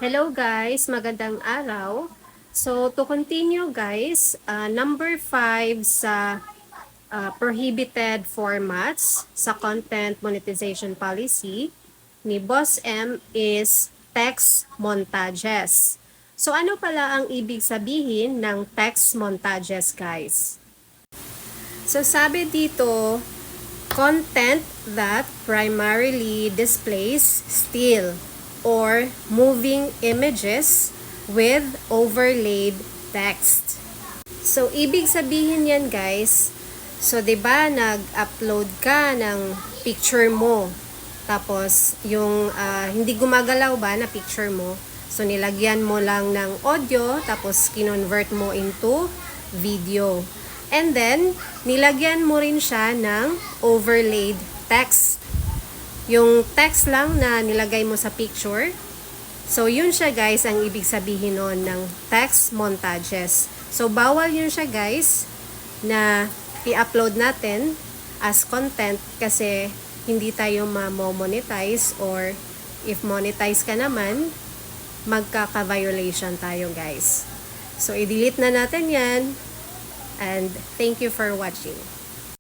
Hello guys, magandang araw. So to continue guys, number 5 sa prohibited formats sa content monetization policy ni Boss M is text montages. So ano pala ang ibig sabihin ng text montages guys? So sabi dito, content that primarily displays still or moving images with overlaid text. So, ibig sabihin yan guys, so 'di ba nag-upload ka ng picture mo, tapos yung hindi gumagalaw ba na picture mo, so nilagyan mo lang ng audio, tapos kinonvert mo into video. And then, nilagyan mo rin siya ng overlaid text. Yung text lang na nilagay mo sa picture. So, yun siya guys, ang ibig sabihin nun ng text montages. So, bawal yun siya guys na i-upload natin as content kasi hindi tayo ma-monetize, or if monetize ka naman, magkaka-violation tayo guys. So, i-delete na natin yan. And thank you for watching.